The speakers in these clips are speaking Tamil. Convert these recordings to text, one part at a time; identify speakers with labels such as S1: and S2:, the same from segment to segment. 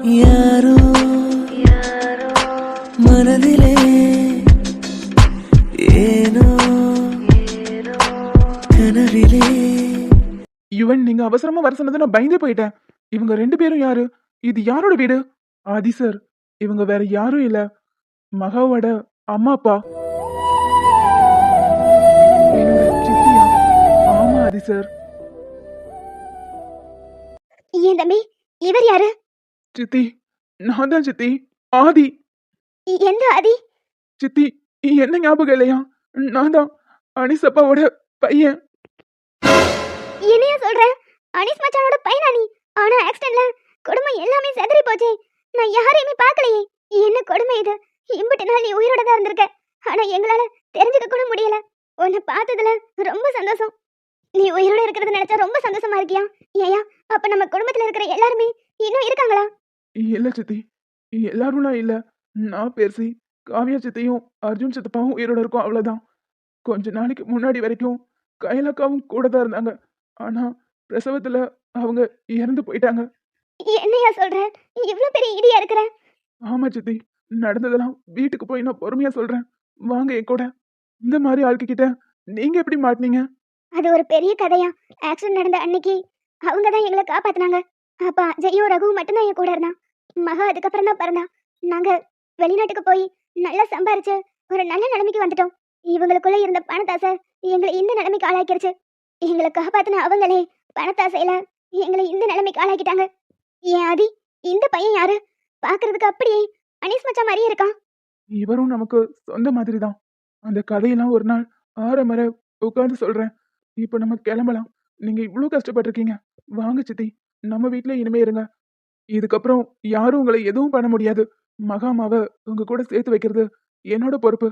S1: யாரோ மனதிலே ஏனோ கனவிலே.
S2: யுவன், நீங்க அவசரமா வர சொன்னதை நான் பயந்தே போயிட்டேன். இவங்க 2 பேரும் யாரு? இது யாரோட வீடு? ஆதி சார், இவங்க வேற யாரும் இல்ல, மகாவோட அம்மா அப்பா. என்னோட சித்தியா? ஆமா ஆதி சார்.
S3: ஏன் தம்பி, இவர் யாரு?
S2: சித்தி, நான் தான் சித்தி, ஆதி.
S3: எந்த ஆதி?
S2: சித்தி, என்ன ஞாபகம் இல்லையா? நான் தான் அனிஸ் அப்பாவோட பையன்.
S3: என்னையா சொல்ற? அனிஸ் மச்சானோட பையனா நீ? ஆனா ஆக்சிடென்ட்ல குடும்பம் எல்லாமே செதறி போச்சே. நான் யாரையுமே பார்க்கலையே. என்ன கொடுமை இது? இம்புட்டு நாள் நீ உயிரோட தான் இருந்திருக்க. ஆனா எங்களால தெரிஞ்சுக்க கூட முடியல. உன்னை பார்த்ததுல ரொம்ப சந்தோஷம். நீ உயிரோட இருக்கிறத நினைச்சா ரொம்ப சந்தோஷமா இருக்கியா? ஏயா, அப்ப நம்ம குடும்பத்துல இருக்கிற எல்லாருமே இன்னும் இருக்காங்களா?
S2: இல்ல சித்தி, எல்லாரும்லாம் இல்ல. நான் பேசி காவியா சித்தியும் அர்ஜுன் சித்தப்பாவும் உயிரோட இருக்கோம், அவ்வளவுதான். கொஞ்ச நாளைக்கு முன்னாடி வரைக்கும் கைலாக்காவும் கூட தான் இருந்தாங்க. ஆனா பிரசவத்துல அவங்க இறந்து போயிட்டாங்க.
S3: என்னையா சொல்ற? இவ்ளோ பெரிய இடியா இருக்கிற?
S2: ஆமா சித்தி, நடந்ததெல்லாம் வீட்டுக்கு போய் நான் பொறுமையா சொல்றேன். வாங்க என் கூட. இந்த மாதிரி ஆளுக்கிட்ட நீங்க எப்படி மாட்டினீங்க?
S3: அது ஒரு பெரிய கதையா. ஆக்சிடென்ட் நடந்த அன்னைக்கு அவங்க தான் எங்களை காப்பாத்துனாங்க. அப்பா ஜெயும் ரகுவும் மட்டும்தான் என் கூட இருந்தான். மகா அதுக்கப்புறம் தான் பிறந்தா. நாங்க வெளிநாட்டுக்கு போய் நல்லா சம்பாரிச்சு ஒரு நல்ல நிலைமைக்கு வந்துட்டோம். இவங்களுக்குள்ள இருந்த பணத்தாசை எங்களை இந்த நிலைமைக்கு ஆளாக்கிருச்சு. எங்களை காப்பாத்தின அவங்களே பணத்தாசையில எங்களை இந்த நிலைமைக்கு ஆளாக்கிட்டாங்க. ஏன் ஆதி, இந்த பையன் யாரு? பாக்குறதுக்கு அப்படியே அனீஸ் மச்சான் மாதிரியே இருக்கான்.
S2: இவரும் நமக்கு சொந்த மாதிரி தான். அந்த கதையெல்லாம் ஒரு நாள் ஆற உட்காந்து சொல்றேன். இப்ப நம்ம கிளம்பலாம். நீங்க இவ்வளவு கஷ்டப்பட்டிருக்கீங்க. வாங்க சித்தி, நம்ம வீட்ல இனிமே இருங்க. இதுக்கப்புறம் யாரும் உங்களை எதுவும் பண்ண முடியாது. மகாமாவை உங்க கூட சேர்த்து வைக்கிறது என்னோட பொறுப்பு.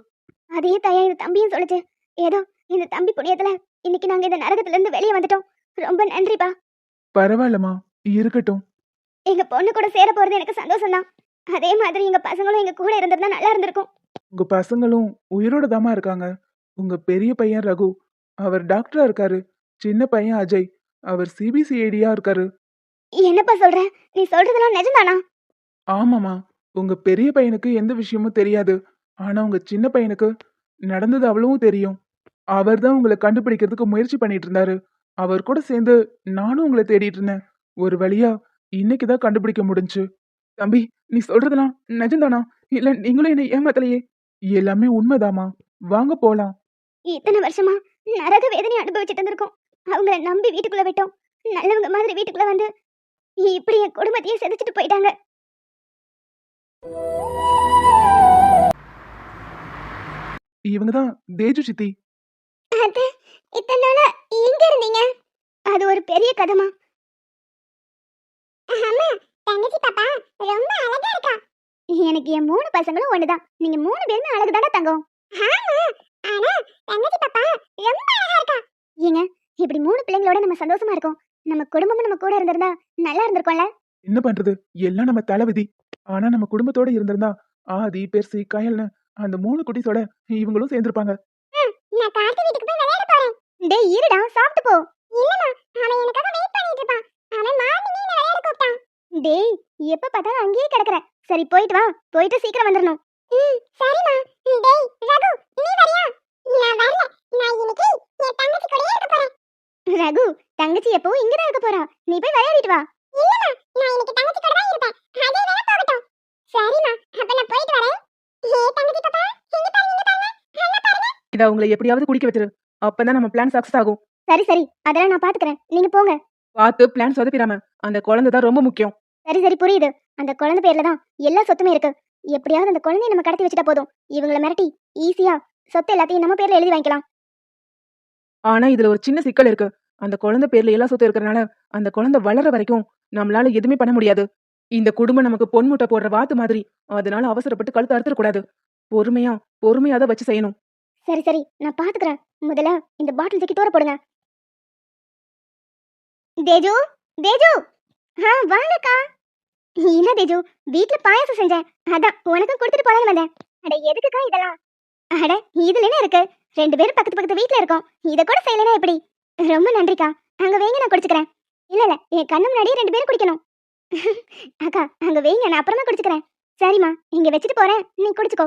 S3: அதே தாயா இந்த தம்பியும் சொல்லுச்சு. ஏதோ இந்த தம்பி புண்ணியத்துல இன்னைக்கு நாங்க இந்த நரகத்துல இருந்து வெளியே வந்துட்டோம். ரொம்ப நன்றிப்பா.
S2: பரவாயில்லம்மா, இருக்கட்டும்.
S3: எங்க பொண்ணு கூட சேர போறது எனக்கு சந்தோஷம் தான். அதே மாதிரி எங்க பசங்களும் எங்க கூட இருந்திருந்தா நல்லா இருந்திருக்கும்.
S2: உங்க பசங்களும் உயிரோட தாமா இருக்காங்க. உங்க பெரிய பையன் ரகு, அவர் டாக்டரா இருக்காரு. சின்ன பையன் அஜய், அவர் சிபிசிஐடியா இருக்காரு.
S3: என்னப்பா சொல்ற? நீ சொல்றதெல்லாம் நிஜம்தானா?
S2: ஆமாமா, உங்க பெரிய பையனுக்கு எந்த விஷயமும் தெரியாது. ஆனா உங்க சின்ன பையனுக்கு நடந்தது அவ்வளவும் தெரியும். அவர் தான் உங்களை கண்டுபிடிக்கிறதுக்கு முயற்சி பண்ணிட்டு இருந்தாரு. அவர் கூட சேர்ந்து நானும் உங்களை தேடிட்டு இருந்தேன். ஒரு வழியா இன்னைக்குதான் கண்டுபிடிக்க முடிஞ்சு. தம்பி, நீ சொல்றதெல்லாம் நிஜம்தானா? இல்ல நீங்களும் என்னை ஏமாத்தலையே? எல்லாமே உண்மைதாமா. வாங்க போலாம்.
S3: இத்தனை வருஷமா நரக வேதனை அனுபவிச்சுட்டு இருந்திருக்கோம். அவங்கள நம்பி வீட்டுக்குள்ள விட்டோம். நல்லவங்க மாதிரி வீட்டுக்குள்ள வந்து இப்படி என் குடும்பத்தையே செதைச்சிட்டு போயிட்டாங்க.
S2: இவங்கதான் தேஜு சித்தி.
S3: அது இத்தனை நாளா எங்க இருந்தீங்க? அது ஒரு பெரிய கதமா. அம்மா, தங்கச்சி பாப்பா ரொம்ப அழகா இருக்கா. எனக்கு என் 3 பசங்களும் ஒண்ணுதான். நீங்க 3 பேருமே அழகுதானே தங்கம். ஆமா, ஆனா தங்கச்சி பாப்பா ரொம்ப அழகா இருக்கா. ஏங்க, இப்படி 3 பிள்ளைங்களோட நம்ம சந்தோஷமா இருக்கோம். நம்ம குடும்பமும் நம்ம கூட இருந்திருந்தா நல்லா இருந்திருக்கும்ல.
S2: என்ன பண்றது, எல்லாம் நம்ம தலைவிதி. ஆனா நம்ம குடும்பத்தோட இருந்திருந்தா ஆதி, பெர்சி, கயல்னு அந்த 3 குட்டிஸோட இவங்களும் சேர்ந்திருப்பாங்க.
S3: நான் கார்த்தி வீட்டுக்கு போய் விளையாட போறேன். டேய் இருடா, சாப்பிட்டு போ. இல்லம்மா, அவன் எனக்காக வெயிட் பண்ணிட்டு இருப்பான். அவன் மார்னிங்கே என்ன விளையாட கூப்பிட்டான். டேய், எப்ப பார்த்தாலும் அங்கேயே கிடக்குற. சரி போயிட்டு வா, போயிட்டு சீக்கிரம் வந்துடணும். சரிம்மா. டேய் ரகு, நீ வரியா? நான் வரல. நான் இன்னைக்கு என் தங்கச்சி கூடயே இருக்க போறேன். ரகு, தங்கச்சி எப்பவும் இங்க தான் இருக்க போறா. நீ போய் விளையாடிட்டு வா. இல்லம்மா, நான் இன்னைக்கு தங்கச்சி கூட தான் இருப்பேன். அதே வேணா போகட்டும். சரிம்மா, அப்ப நான் போயிட்டு வரேன். ஹே தங்கச்சி பாப்பா, இங்க பாருங்க, இங்க பாருங்க. நல்லா பாருங்க.
S2: இத அவங்களை எப்படியாவது குடிக்க வச்சிரு. அப்பதான் நம்ம பிளான் சக்சஸ் ஆகும்.
S3: சரி சரி, அதெல்லாம் நான் பாத்துக்கறேன். நீங்க போங்க.
S2: பார்த்து பிளான் சொதப்பிடாம. அந்த குழந்தை தான் ரொம்ப முக்கியம்.
S3: சரி சரி, புரியுது. அந்த குழந்தை பேர்ல தான் எல்லா சொத்துமே இருக்கு. எப்படியாவது அந்த குழந்தையை நம்ம கடத்தி வச்சுட்டா போதும். இவங்கள மிரட்டி ஈஸியா சொத்து எல்லாத்தையும் நம்ம பேர்ல எழுதி வாங்கிக்கலாம்.
S2: ஆனா இதுல ஒரு சின்ன சிக்கல் இருக்கு. அந்த குழந்தை பேர்ல எல்லா சொத்து இருக்கறனால அந்த குழந்தை வளர வரைக்கும் நம்மளால எதுவுமே பண்ண முடியாது. இந்த குடும்பம் நமக்கு பொன் முட்டை போடுற வாத்து மாதிரி. அதனால அவசரப்பட்டு கழுத்து அறுத்துட கூடாது. பொறுமையா தான் வச்சு செய்யணும்.
S3: சரி சரி, நான் பாத்துக்கறேன். முதல்ல இந்த பாட்டில் தூக்கி தூர போடுங்க. தேஜு, தேஜு. வாங்கக்கா. இல்ல தேஜு, வீட்ல பாயாசம் செஞ்சேன். அதான் உனக்கு கொடுத்துட்டு போலான்னு வந்தேன். அட எதுக்குக்கா இதெல்லாம்? அட இதுல என்ன இருக்கு? 2 பேரும் பக்கத்து பக்கத்து வீட்ல இருக்கோம். இத கூட செய்யலனா எப்படி? ரொம்ப நன்றிக்கா. அங்க வைங்க, நான் குடிச்சுக்கறேன். இல்ல என் கண்ணு முன்னாடியே 2 பேரும் குடிக்கணும். அக்கா அங்க வைங்க, நான் அப்புறமா குடிச்சுக்கிறேன். சரிம்மா, இங்க வச்சுட்டு போறேன், நீ குடிச்சுக்கோ.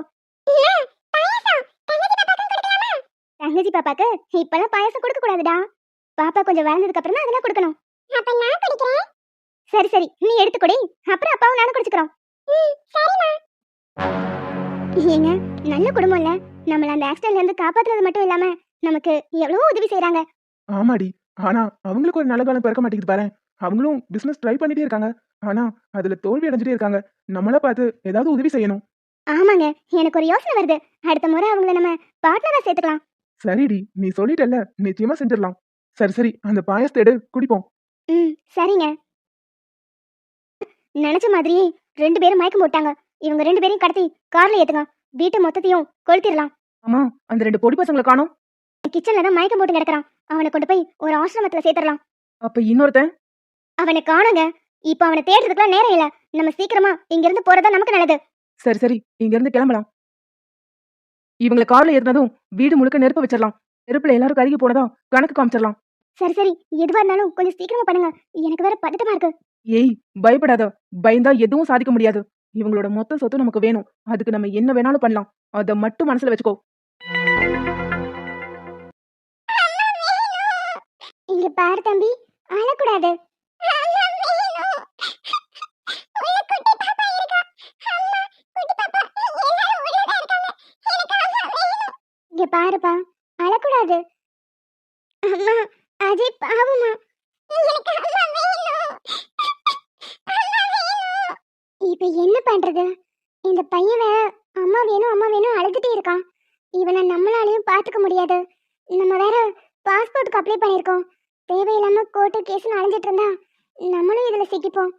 S3: தங்கச்சி பாப்பாக்கு இப்பெல்லாம் பாயாசம் கொடுக்க கூடாதுடா. பாப்பா கொஞ்சம் வளர்ந்ததுக்கு அப்புறம் தான் அதெல்லாம் கொடுக்கணும். அப்ப நான் குடிக்கிறேன். சரி சரி, நீ எடுத்து குடி, அப்புறம் அப்பாவும் நானும் குடிச்சுக்கிறோம். சரிம்மா. ஏங்க, நல்ல குடும்பம் இல்ல? நம்மள அந்த ஆக்சிடென்ட்ல இருந்து காப்பாத்துறது மட்டும் இல்லாம நமக்கு எவ்வளவோ உதவி செய்றாங்க.
S2: ஆமாடி, ஆனா அவங்களுக்கு ஒரு நல்ல காலம் பிறக்க மாட்டேங்குது பாரு. அவங்களும் பிசினஸ் ட்ரை பண்ணிட்டே இருக்காங்க, ஆனா அதுல தோல்வி அடைஞ்சிட்டே இருக்காங்க. நம்மள பார்த்து ஏதாவது உதவி செய்யணும்.
S3: ஆமாங்க, எனக்கு ஒரு யோசனை வருது. அடுத்த முறை அவங்கள நம்ம பார்ட்னரா சேர்த்துக்கலாம்.
S2: சரிடி, நீ சொல்லிட்டல்ல, நிச்சயமா செஞ்சிடலாம். சரி சரி, அந்த பாயசத்தை எடு, குடிப்போம்.
S3: சரிங்க. நினைச்ச மாதிரியே 2 பேரும் மயக்கம் போட்டாங்க. இவங்க 2 பேரையும் கடத்தி கார்ல ஏத்துங்க. வீட்டு மொத்தத்தையும் கொளுத்திடலாம்.
S2: அம்மா, அந்த 2 பொடி பசங்களை காணோம்.
S3: கிச்சன்ல தான் மயக்கம் போட்டு கிடக்குறான். அவனை கொண்டு போய் ஒரு ஆசிரமத்துல சேர்த்துடலாம்.
S2: அப்ப இன்னொருத்தன்?
S3: அவனை காணுங்க. இப்ப அவனை தேடுறதுக்குலாம் நேரம் இல்ல. நம்ம சீக்கிரமா இங்க இருந்து போறதா நமக்கு நல்லது.
S2: சரி சரி, இங்க இருந்து கிளம்பலாம். இவங்களை கார்ல ஏறினதும் வீடு முழுக்க நெருப்பு வச்சிடலாம். நெருப்புல எல்லாரும் கருகி போனதா கணக்கு காமிச்சிடலாம்.
S3: சரி சரி, எதுவா இருந்தாலும் கொஞ்சம் சீக்கிரமா பண்ணுங்க. எனக்கு வேற பதட்டமா இருக்கு.
S2: ஏய், பயப்படாத. பயந்தா எதுவும் சாதிக்க முடியாது. இவங்களோட மொத்த சொத்து நமக்கு வேணும். அதுக்கு நம்ம என்ன வேணாலும் பண்ணலாம். அத மட்டும் மனசுல வச்சுக்கோ.
S3: இங்க பாரு தம்பி, அழக்கூடாது. இங்க பாருப்பா, அழக்கூடாது. அம்மா, அஜய் பாவமா. இப்ப என்ன பண்றது? இந்த பையன் வேற அம்மா வேணும் அம்மா வேணும் அழுதுட்டே இருக்கான். இவனை நம்மளாலையும் பாத்துக்க முடியாது. நம்ம வேற பாஸ்போர்ட்டுக்கு அப்ளை பண்ணிருக்கோம். தேவையில்லாம கோர்ட்டு கேஸ்னு அலைஞ்சிட்டு இருந்தா நம்மளும் இதுல சிக்கிப்போம்.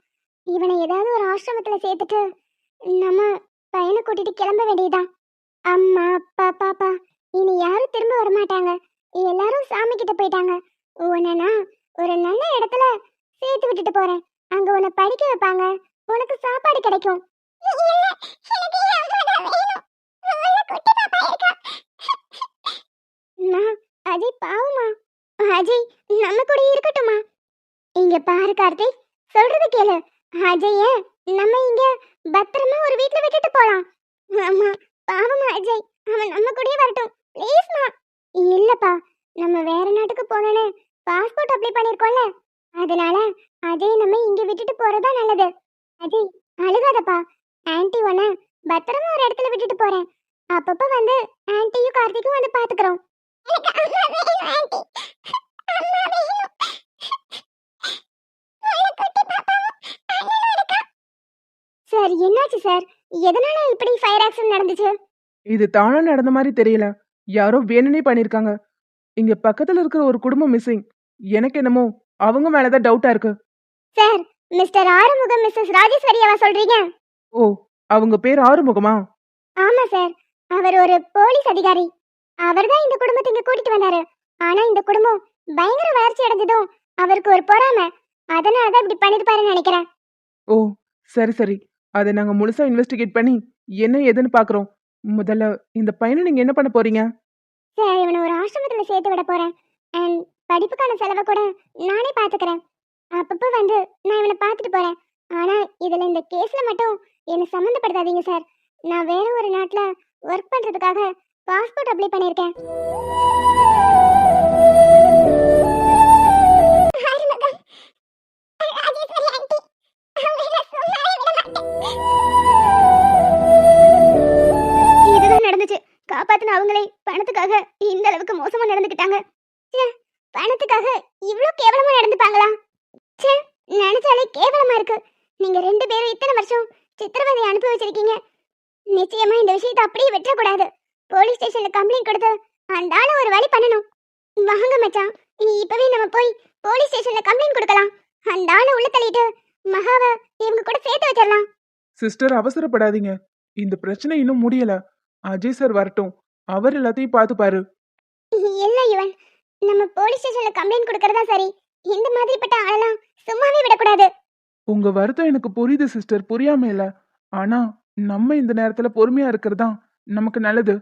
S3: இவனை ஏதாவது ஒரு ஆசிரமத்துல சேர்த்துட்டு நம்ம பையனை கூட்டிட்டு கிளம்ப வேண்டியதுதான். அம்மா அப்பா பாப்பா இனி யாரும் திரும்ப வரமாட்டாங்க. எல்லாரும் சாமி கிட்ட போயிட்டாங்க. உன்னை நான் ஒரு நல்ல இடத்துல சேர்த்து விட்டுட்டு போறேன். அங்க உன்னை படிக்க வைப்பாங்க, உனக்கு சாப்பாடு கிடைக்கும். அஜய் பாவமா. அஜய் நம்ம கூட இருக்கட்டுமா? இங்க பாரு கார்த்திக், சொல்றது கேளு. அஜய நம்ம இங்க பத்திரமா ஒரு வீட்ல விட்டுட்டு போலாம். அம்மா பாவமா அஜய், அவன் நம்ம கூடயே வரட்டும் ப்ளீஸ்மா. இல்லப்பா, நம்ம வேற நாட்டுக்கு போனோன்னு பாஸ்போர்ட் அப்ளை பண்ணிருக்கோம்ல, அதனால அஜய் நம்ம இங்க விட்டுட்டு போறதா நல்லது. அஜய் அழுகாதப்பா, ஆன்ட்டி உன்னை பத்திரமா ஒரு இடத்துல விட்டுட்டு போறேன். அப்பப்ப வந்து ஆன்ட்டியும் கார்த்திக்கும் வந்து பாத்துக்கிறோம். சார் என்னாச்சு சார்? எதனால இப்படி ஃபயர் ஆக்சிடென்ட் நடந்துச்சு?
S2: இது தானா நடந்த மாதிரி தெரியல. யாரோ வேணும்னே பண்ணிருக்காங்க. இங்க பக்கத்துல இருக்கிற ஒரு குடும்பம் மிஸ்ஸிங். எனக்கு என்னமோ அவங்க மேலதான் டவுட்டா இருக்கு.
S3: சார், மிஸ்டர் ஆறுமுகம் மிஸ்ஸஸ் ராஜேஸ்வரியாவா சொல்றீங்க?
S2: ஓ, அவங்க பேர் ஆறுமுகமா?
S3: ஆமா சார், அவர் ஒரு போலீஸ் அதிகாரி. அவர்தான் இந்த குடும்பத்தை இங்க கூட்டிட்டு வந்தாரு. ஆனா இந்த குடும்பம் பயங்கர வளர்ச்சி அடைஞ்சதும் அவருக்கு ஒரு பொறாமை. அதனாலதான் இப்படி பண்ணிருப்பாருன்னு நினைக்கிறேன்.
S2: ஓ, சரி சரி, அதை நாங்க முழுசா இன்வெஸ்டிகேட் பண்ணி என்ன ஏதுன்னு பாக்குறோம். முதல்ல இந்த பையனை நீங்க என்ன பண்ண போறீங்க?
S3: சார், இவனை ஒரு ஆசிரமத்துல சேர்த்து விட போறேன். அண்ட் படிப்புக்கான செலவை கூட நானே பாத்துக்கிறேன். அப்பப்போ வந்து நான் இவனை பார்த்துட்டு போறேன். ஆனா இதுல இந்த கேஸ்ல மட்டும் என்ன சம்மந்தப்படுத்தாதீங்க சார். நான் வேற ஒரு நாட்டுல ஒர்க் பண்றதுக்காக பாஸ்போர்ட் அப்ளை பண்ணிருக்கேன். இதுதான் நடந்துச்சு. காப்பாத்தின அவங்களே பணத்துக்காக இந்த அளவுக்கு மோசமா நடந்துக்கிட்டாங்க. பணத்துக்காக இவ்ளோ கேவலமா நடந்துப்பாங்களா? ச்சே, நினைச்சாலே கேவலமா இருக்கு. நீங்க 2 பேரும் இத்தனை வருஷம் சித்திரவதை அனுபவிச்சிருக்கீங்க. நிச்சயமா இந்த விஷயத்தை அப்படியே விட்டுறக்கூடாது. போலீஸ் ஸ்டேஷன்ல கம்ப்ளைண்ட் கொடுத்து அந்த ஆளை ஒரு வழி பண்ணணும். வாங்க மச்சான், இப்பவே நம்ம போய் போலீஸ் ஸ்டேஷன்ல கம்ப்ளைண்ட் கொடுக்கலாம். அந்த ஆளை உள்ள தள்ளிட்டு மகாவை இவங்க கூட சேர்த்து வச்சிடலாம்.
S2: சிஸ்டர், அவசரப்படாதீங்க. இந்த பிரச்சனை இன்னும் முடியல. அஜய் சார் வரட்டும், அவர் எல்லாத்தையும் பார்த்துப்பாரு.
S3: இல்ல யுவன், நம்ம போலீஸ் ஸ்டேஷன்ல கம்ப்ளைண்ட் கொடுக்கறதா சரி. இந்த மாதிரிப்பட்ட ஆளெல்லாம் சும்மாவே விடக்கூடாது.
S2: உங்க வருத்தம் எனக்கு புரியுது சிஸ்டர், புரியாம இல்ல. ஆனா நம்ம இந்த நேரத்துல பொறுமையா இருக்கிறதா நமக்கு நல்லது.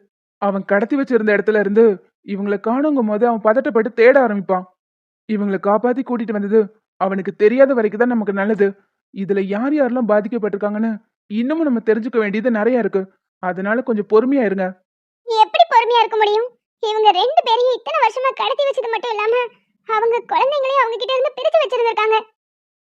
S2: அவன் கடத்தி வச்சிருந்த இடத்துல இருந்து இவங்களை காணுங்கும் போது அவன் பதட்டப்பட்டு தேட ஆரம்பிப்பான். இவங்களை காப்பாத்தி கூட்டிட்டு வந்தது அவனுக்கு தெரியாத வரைக்கும் தான் நமக்கு நல்லது. இதுல யார் யாரெல்லாம் பாதிக்கப்பட்டிருக்காங்கன்னு இன்னமும் நம்ம தெரிஞ்சுக்க வேண்டியது நிறைய இருக்கு. அதனால கொஞ்சம் பொறுமையா இருங்க.
S3: எப்படி பொறுமையா இருக்க முடியும்? இவங்க ரெண்டு பேரையும் இத்தனை வருஷமா கடத்தி வச்சது மட்டும் இல்லாம அவங்க குழந்தைங்களையும் அவங்க கிட்ட இருந்து பிரிச்சு வச்சிருந்திருக்காங்க.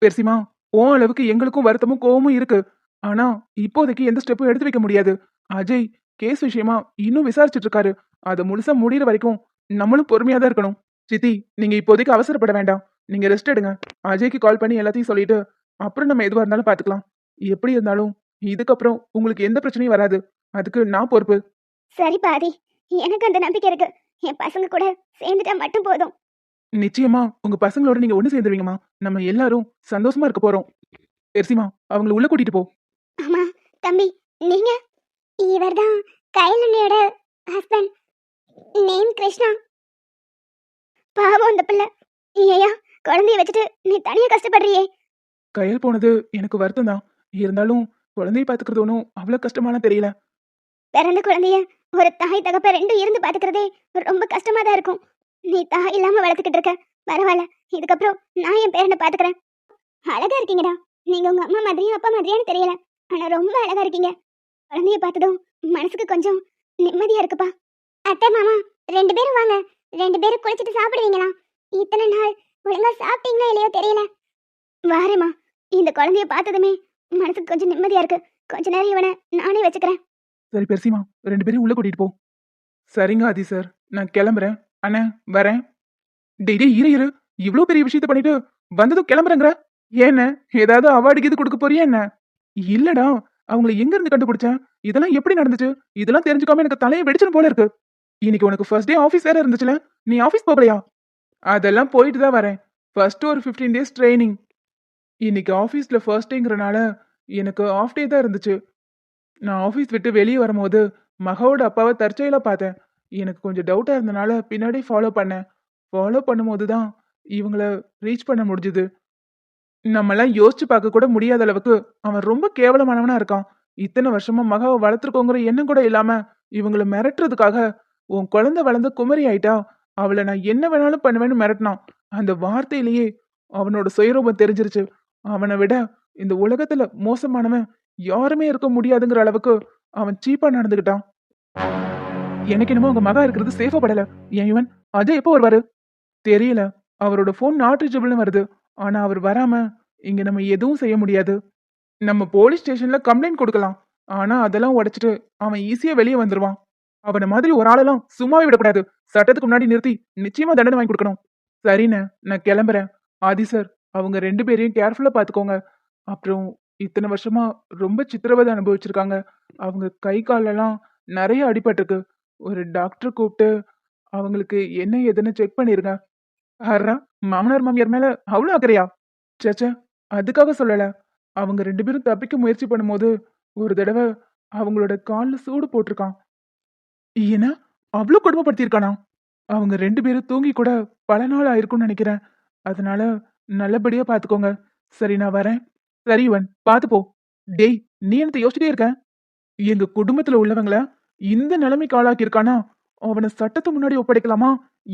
S2: பெர்சிமா, உன் அளவுக்கு எங்களுக்கும் வருத்தமும் கோவமும் இருக்கு. ஆனா இப்போதைக்கு எந்த ஸ்டெப்பும் எடுத்து வைக்க முடியாது. அஜய் கேஸ் விஷயமா இன்னும் விசாரிச்சுட்டு இருக்காரு. அதை முழுசா முடியிற வரைக்கும் நம்மளும் பொறுமையா தான் இருக்கணும். சித்தி, நீங்க இப்போதைக்கு அவசரப்பட வேண்டாம். நீங்க ரெஸ்ட் எடுங்க. அஜய்க்கு கால் பண்ணி எல்லாத்தையும் சொல்லிட்டு அப்புறம் நம்ம எதுவா இருந்தாலும் பாத்துக்கலாம். எப்படி இருந்தாலும் இதுக்கப்புறம் உங்களுக்கு எந்த பிரச்சனையும் வராது. அதுக்கு நான் பொறுப்பு.
S3: சரி பாதி, எனக்கு அந்த நம்பிக்கை இருக்கு. என் பசங்க கூட சேர்ந்துட்டா மட்டும் போதும்.
S2: நிச்சயமா உங்க பசங்களோட நீங்க ஒண்ணு சேர்ந்துருவீங்கம்மா. நம்ம எல்லாரும் சந்தோஷமா இருக்க போறோம். பெர்சிமா, அவங்கள உள்ள கூட்டிட்டு போ.
S3: ஆமா தம்பி, நீங்க இவர்தான் கைலண்ணியோட ஹஸ்பண்ட். நேம் கிருஷ்ணா. பாவம் அந்த பிள்ளை. ஏயா குழந்தைய வச்சுட்டு நீ தனியா கஷ்டப்படுறியே.
S2: கையல் போனது எனக்கு வருத்தம் தான். இருந்தாலும் குழந்தைய பாத்துக்கிறது ஒன்றும் அவ்வளவு கஷ்டமான தெரியல.
S3: பிறந்த குழந்தைய ஒரு தாய் தகப்ப ரெண்டும் இருந்து பாத்துக்கிறதே ரொம்ப கஷ்டமா தான் இருக்கும். நீ தாய் இல்லாம வளர்த்துக்கிட்டு இருக்க. பரவாயில்ல, இதுக்கப்புறம் நான் என் பேரனை பாத்துக்கிறேன். அழகா இருக்கீங்கடா. நீங்க உங்க அம்மா மாதிரியும் அப்பா மாதிரியான்னு தெரியல, ஆனா ரொம்ப அழகா இருக்கீங்க. குழந்தைய பார்த்ததும் மனசுக்கு கொஞ்சம் நிம்மதியா இருக்குப்பா. அத்தை மாமா ரெண்டு பேரும் வாங்க. ரெண்டு பேரும் குளிச்சுட்டு சாப்பிடுவீங்களா? இத்தனை நாள் ஒழுங்கா சாப்பிட்டீங்களோ இல்லையோ தெரியல. வாரேம்மா. இந்த குழந்தைய பார்த்ததுமே மனசுக்கு கொஞ்சம் நிம்மதியா இருக்கு. கொஞ்ச நேரம் இவனை நானே வச்சுக்கிறேன்.
S2: சரி பெர்சிமா, 2 பேரையும் உள்ள கூட்டிட்டு போ. சரிங்க ஆதி சார், நான் கிளம்புறேன். அண்ணே, வரேன். டேய் டேய், இரு இரு. இவ்ளோ பெரிய விஷயத்த பண்ணிட்டு வந்ததும் கிளம்புறேங்கிற. ஏன்னு ஏதாவது அவார்டு கீது கொடுக்க போறியா என்ன? இல்லடா, அவங்கள எங்க இருந்து கண்டுபிடிச்சேன்? இதெல்லாம் எப்படி நடந்துச்சு? இதெல்லாம் தெரிஞ்சுக்காம எனக்கு தலையை வெடிச்சிடும் போல இருக்கு. இன்னைக்கு உனக்கு ஃபர்ஸ்ட் டே ஆஃபீஸ் வேற இருந்துச்சுல, நீ ஆஃபீஸ் போகலையா? அதெல்லாம் போயிட்டு தான் வரேன். ஃபர்ஸ்ட் ஒரு 15 டேஸ் ட்ரைனிங். இன்னைக்கு ஆஃபீஸ்ல ஃபர்ஸ்ட் டேங்கிறனால எனக்கு ஆஃப் டே தான் இருந்துச்சு. நான் ஆஃபீஸ் விட்டு வெளியே வரும்போது மகாவோட அப்பாவை தற்செயலா பார்த்தேன். எனக்கு கொஞ்சம் டவுட்டா இருந்தனால பின்னாடி ஃபாலோ பண்ணேன். ஃபாலோ பண்ணும்போது தான் இவங்கள ரீச் பண்ண முடிஞ்சுது. நம்மளாம் யோசிச்சு பார்க்க கூட முடியாத அளவுக்கு அவன் ரொம்ப கேவலமானவனா இருக்கான். இத்தனை வருஷமா மகாவை வளர்த்துருக்கோங்கிற எண்ணம் கூட இல்லாம இவங்கள மிரட்டுறதுக்காக, உன் குழந்தை வளர்ந்த குமரி ஆயிட்டா, அவளை நான் என்ன வேணாலும் பண்ணுவேன்னு மிரட்டினான். அந்த வார்த்தையிலேயே அவனோட சுயரூபம் தெரிஞ்சிருச்சு. அவனை விட இந்த உலகத்துல மோசமானவன் யாருமே இருக்க முடியாதுங்கிற அளவுக்கு அவன் சீப்பா நடந்துகிட்டான். எனக்கு என்னமோ உங்க மகா இருக்கிறது சேஃபா படல. ஏன் இவன் அஜய் எப்போ வருவாரு தெரியல. அவரோட போன் நாட் ரீச்சபிள்னு வருது. ஆனா அவர் வராம இங்க நம்ம எதுவும் செய்ய முடியாது. நம்ம போலீஸ் ஸ்டேஷன்ல கம்ப்ளைண்ட் கொடுக்கலாம். ஆனா அதெல்லாம் உடைச்சிட்டு அவன் ஈஸியா வெளியே வந்துருவான். அவனை மாதிரி ஒரு ஆளெல்லாம் சும்மாவே விடக்கூடாது. சட்டத்துக்கு முன்னாடி நிறுத்தி நிச்சயமா தண்டனை வாங்கி கொடுக்கணும். சரிண்ணே, நான் கிளம்புறேன். ஆதி சார், அவங்க 2 பேரையும் கேர்ஃபுல்லா பாத்துக்கோங்க. அப்புறம் இத்தனை வருஷமா ரொம்ப சித்திரவதை அனுபவிச்சிருக்காங்க. அவங்க கை காலெல்லாம் நிறைய அடிபட்டிருக்கு. ஒரு டாக்டர் கூப்பிட்டு அவங்களுக்கு என்ன ஏதுன்னு செக் பண்ணிருங்க. ஆறா, மாமனார் மாமியார் மேல அவ்வளவு அக்கறையா? சேச்சே, அதுக்காக சொல்லல. அவங்க 2 பேரும் தப்பிக்க முயற்சி பண்ணும்போது ஒரு தடவை அவங்களோட கால்ல சூடு போட்டிருக்கான். ஏன்னா அவ்வளவு கொடுமைப்படுத்தியிருக்கானா? அவங்க 2 பேரும் தூங்கி கூட பல நாள் ஆயிருக்கும்னு நினைக்கிறேன். அதனால நல்லபடியா பாத்துக்கோங்க. சரி, நான் வரேன். சரி இவன், பாத்து போ. டேய், நீ என்னத்த யோசிச்சுட்டே இருக்க? எங்க குடும்பத்துல உள்ளவங்கள இந்த நிலைமைக்கு ஆளாக்கி இருக்கானா, அவனை சட்டத்து முன்னாடி ஒப்படைக்கலாமா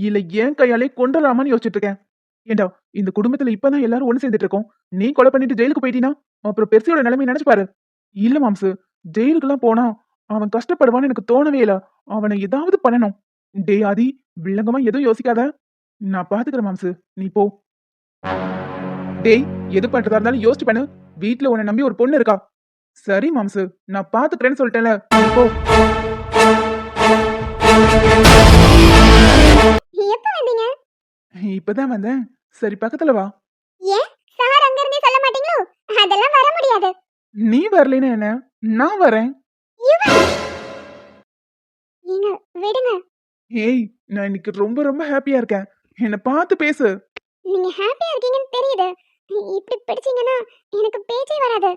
S2: இல்ல என் கையாலே கொண்டுலாமான்னு யோசிச்சுட்டு இருக்கேன். ஏண்டா, இந்த குடும்பத்துல இப்பதான் எல்லாரும் ஒண்ணு சேர்ந்துட்டு இருக்கோம். நீ கொலை பண்ணிட்டு ஜெயிலுக்கு போயிட்டீனா அப்புறம் பெர்சியோட நிலைமை நினைச்சு பாரு. இல்ல மாம்சு, ஜெயிலுக்குலாம் போனா அவன் கஷ்டப்படுவான்னு எனக்கு தோணவே இல்ல. அவனை ஏதாவது பண்ணணும். டேய் ஆதி, வில்லங்கமா எதுவும் யோசிக்காத. நான் பாத்துக்கிறேன் மாம்சு, நீ போ. டேய், எது பண்றதா இருந்தாலும் யோசிச்சு பண்ணு. வீட்ல உன்னை நம்பி ஒரு பொண்ணு இருக்கா. சரி மாம்சு, நான் பாத்துக்கிறேன்னு சொல்லிட்டேன்ல, நீ போ.
S3: எப்ப வந்தீங்க?
S2: இப்பதான் வந்தேன். சரி, பக்கத்துல வா.
S3: ஏன் சார் அங்க இருந்தே சொல்ல மாட்டீங்களோ? அதெல்லாம் வர முடியாது.
S2: நீ வரலைன்னா என்ன, நான் வரேன்.
S3: நீங்க விடுங்க.
S2: ஏய், நான் இன்னைக்கு ரொம்ப ரொம்ப ஹாப்பியா இருக்கேன். என்ன பார்த்து பேசு.
S3: நீங்க ஹாப்பியா இருக்கீங்கன்னு தெரியுது. இப்படி பிடிச்சீங்கன்னா எனக்கு பேச்சே வராது.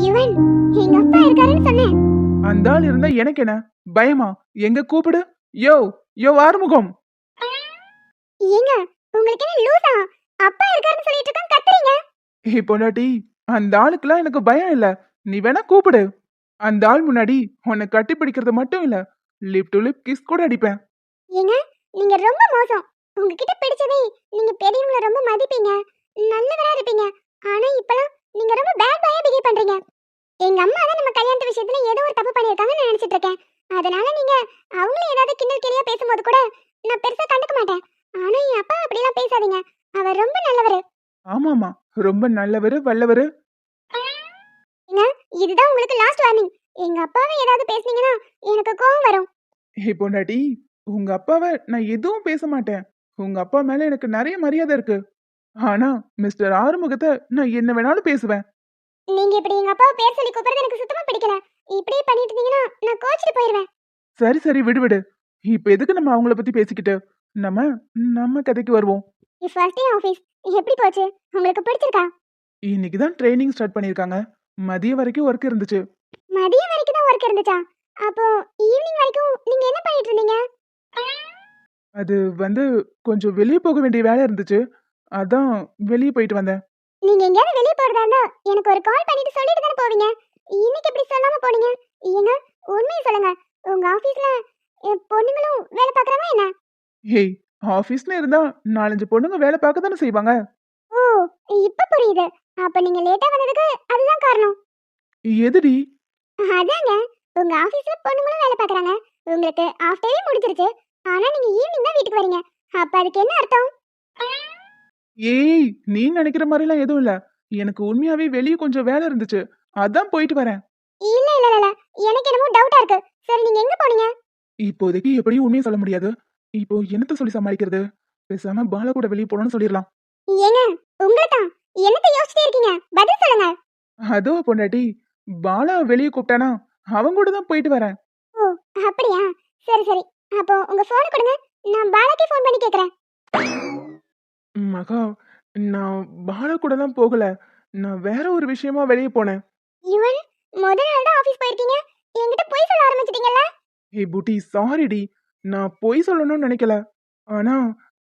S3: யுவன், எங்க அப்பா இருக்காருன்னு சொன்னேன்.
S2: அந்த ஆள் இருந்தா எனக்கு என்ன பயமா? எங்க கூப்பிடு. யோ யோ ஆறுமுகம்.
S3: ஏங்க, உங்களுக்கு என்ன லூசா? அப்பா இருக்காருன்னு சொல்லிட்டு இருக்கான், கத்துறீங்க.
S2: ஏய் பொண்டாட்டி, அந்த ஆளுக்குலாம் எனக்கு பயம் இல்ல. நீ வேணா கூப்பிடு. அந்த ஆள் முன்னாடி உன்னை கட்டி பிடிக்கிறது மட்டும் இல்ல, லிப் டு லிப் கிஸ் கூட அடிப்பேன்.
S3: ஏங்க நீங்க ரொம்ப மோசம். உங்ககிட்ட பிடிச்சதே நீங்க பெரியவங்கள ரொம்ப மதிப்பீங்க, நல்லவரா இருப்பீங்க. ஆனா இப்பலாம் நீங்க ரொம்ப பேட் பாயா பிஹேவ் பண்றீங்க. எங்க அம்மா தான் நம்ம கல்யாணத்து விஷயத்துல ஏதோ ஒரு தப்பு பண்ணிருக்காங்கன்னு நினைச்சிட்டு இருக்கேன். அதனால நீங்க அவங்கள ஏதாவது கிண்டல் கேலியா பேசும்போது கூட நான் பெருசா கண்டுக்க மாட்டேன். ஆனா என் அப்பா அப்படிலாம் பேசாதீங்க. அவர் ரொம்ப நல்லவரு.
S2: ஆமாமா, ரொம்ப நல்லவரு, வல்லவரு.
S3: ஏங்க இதுதான் உங்களுக்கு லாஸ்ட் வார்னிங். எங்க அப்பாவை ஏதாவது பேசுனீங்கன்னா எனக்கு கோவம் வரும்.
S2: ஏய் பொண்டாட்டி, உங்க அப்பாவை நான் எதுவும் பேச மாட்டேன். உங்க அப்பா மேல எனக்கு நிறைய மரியாதை இருக்கு. ஆனா மிஸ்டர் ஆறுமுகத்தை நான் என்ன வேணாலும் பேசுவேன்.
S3: நீங்க இப்படி எங்க அப்பாவை பேர் சொல்லி கூப்பிடுறது எனக்கு சுத்தமா பிடிக்கல. இப்படியே பண்ணிட்டு இருந்தீங்கன்னா நான் கோச்சிட்டு போயிருவேன்.
S2: சரி சரி, விடு விடு. இப்ப எதுக்கு நம்ம அவங்கள பத்தி பேசிக்கிட்டு? நம்ம நம்ம கதைக்கு வருவோம்.
S3: ஃபர்ஸ்ட் டே ஆபீஸ் எப்படி போச்சு? உங்களுக்கு பிடிச்சிருக்கா?
S2: இன்னைக்கு தான் ட்ரைனிங் ஸ்டார்ட் பண்ணிருக்காங்க. மதியம் வரைக்கும் ஒர்க் இருந்துச்சு.
S3: மதியம் வரைக்கும் தான் ஒர்க் இருந்துச்சா? அப்போ ஈவினிங் வரைக்கும் நீங்க என்ன பண்ணிட்டு இருந்தீங்க?
S2: அது வந்து கொஞ்சம் வெளியே போக வேண்டிய வேலை இருந்துச்சு. அதான் வெளியே போயிட்டு வந்தேன்.
S3: நீங்க எங்கயாவது வெளிய போறதா இருந்தா எனக்கு ஒரு கால் பண்ணிட்டு சொல்லிட்டு தானே போவீங்க. இன்னைக்கு எப்படி சொல்லாம போனீங்க? ஏங்க உண்மையை சொல்லுங்க. உங்க ஆபீஸ்ல பொண்ணுங்களும் வேலை பார்க்கறாங்க என்ன?
S2: ஏய், ஆபீஸ்ல இருந்தா 4-5 பொண்ணுங்க வேலை பார்க்க தானே செய்வாங்க.
S3: ஓ இப்ப புரியுது. அப்ப நீங்க லேட்டா வந்ததுக்கு அதுதான் காரணம்.
S2: எதுடி?
S3: அதாங்க உங்க ஆபீஸ்ல பொண்ணுங்களும் வேலை பார்க்கறாங்க. உங்களுக்கு ஆஃப் டேவே முடிஞ்சிருச்சு. ஆனா நீங்க ஈவினிங் தான் வீட்டுக்கு வரீங்க. அப்ப அதுக்கு என்ன அர்த்தம்?
S2: ஏய், நீ நினைக்கிற மாதிரிலாம் எதுவும் இல்ல. எனக்கு உண்மையாவே வெளியே கொஞ்சம் வேலை இருந்துச்சு. அதான் போயிட்டு வரேன்.
S3: இல்ல இல்ல இல்ல எனக்கு என்னமோ டவுட்டா இருக்கு. சரி நீங்க எங்க போனீங்க?
S2: இப்போதைக்கு எப்படியும் உண்மையை சொல்ல முடியாது. இப்போ என்னத்த சொல்லி சமாளிக்கிறது? பேசாம பாலா கூட வெளியே போனோம்னு சொல்லிடலாம்.
S3: ஏங்க உங்களை தான் என்னத்த யோசிச்சிட்டே இருக்கீங்க? பதில் சொல்லுங்க.
S2: அதோ பொண்டாட்டி, பாலா வெளியே கூப்பிட்டானா அவங்க கூட தான் போயிட்டு வரேன்.
S3: ஓ அப்படியா? சரி சரி. அப்போ உங்க போனை கொடுங்க. நான் பாலாக்கே ஃபோன் பண்ணி கேக்குறேன்.
S2: மகா, நான் பாலா கூடலாம் போகல. நான் வேற ஒரு விஷயமா வெளியே போனேன்.
S3: யுவன் முதல் நாள் தான் ஆபீஸ் போயிருக்கீங்க. என்கிட்ட போய் சொல்ல ஆரம்பிச்சிட்டீங்கல்ல?
S2: ஏய் புட்டி, சாரிடி. நான் பொய் சொல்லணும்னு நினைக்கல. ஆனா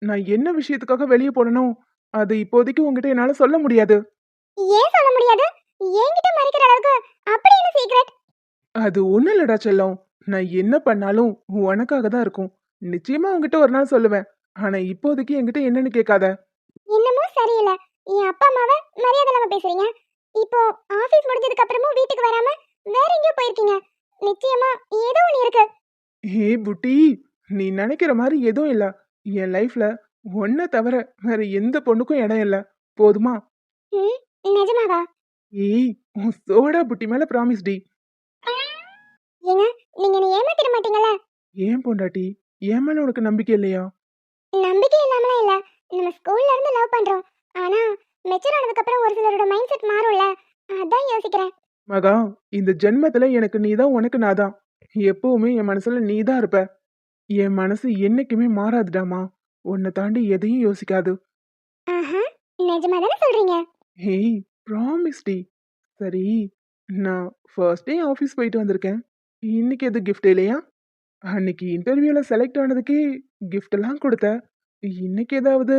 S2: நான் என்ன விஷயத்துக்காக வெளியே போனனோ அது இப்போதைக்கு உங்ககிட்ட என்னால சொல்ல முடியாது.
S3: ஏன் சொல்ல முடியாது? என்கிட்ட மறைக்கிற அளவுக்கு அப்படி என்ன சீக்ரெட்?
S2: அது ஒண்ணும் இல்லடா செல்லம். நான் என்ன பண்ணாலும் உனக்காக தான் இருக்கும். நிச்சயமா உன்கிட்ட ஒரு நாள் சொல்லுவேன். ஆனா இப்போதைக்கு என்கிட்ட என்னன்னு கேட்காத.
S3: என்னமோ சரியில்லை. என் அப்பா அம்மாவை மரியாதை இல்லாம பேசுறீங்க. இப்போ ஆபீஸ் முடிஞ்சதுக்கு அப்புறமும் வீட்டுக்கு வராம வேற எங்கேயோ போயிருக்கீங்க. நிச்சயமா ஏதோ ஒண்ணு இருக்கு.
S2: ஏய் புட்டி, நீ நினைக்கிற மாதிரி எதுவும் இல்ல. என் லைஃப்ல உன்னை தவிர வேற எந்த பொண்ணுக்கும் இடம் இல்ல. போதுமா?
S3: ம் நிஜமாவா?
S2: ஏய், உன் சோடா புட்டி மேல ப்ராமிஸ் டி.
S3: ஏங்க நீங்க என்ன ஏமாத்திட மாட்டீங்கல்ல?
S2: ஏன் பொண்டாட்டி, என் மேல உனக்கு நம்பிக்கை இல்லையா?
S3: நம்பிக்கை இல்லாமலாம் இல்ல. நம்ம ஸ்கூல்ல இருந்து லவ் பண்றோம். ஆனா மெச்சூர் ஆனதுக்கு அப்புறம் ஒரு சிலரோட மைண்ட் செட் மாறும்ல. அதான் யோசிக்கிறேன்.
S2: மகா, இந்த ஜென்மத்துல எனக்கு நீதான், உனக்கு நாதான். எப்பவுமே என் மனசுல நீதான் இருப்ப. என் மனசு என்னைக்குமே மாறாதுடாமா. உன்னை தாண்டி எதையும் யோசிக்காது.
S3: ஆஹா நிஜமா தானே சொல்றீங்க?
S2: ஏய், ப்ராமிஸ் டி. சரி, நான் ஃபர்ஸ்ட் டே ஆஃபீஸ் போயிட்டு வந்திருக்கேன். இன்னைக்கு எது கிஃப்ட் இல்லையா? அன்னைக்கு இன்டர்வியூல செலக்ட் ஆனதுக்கே gift எல்லாம் கொடுத்த. இன்னைக்கு ஏதாவது?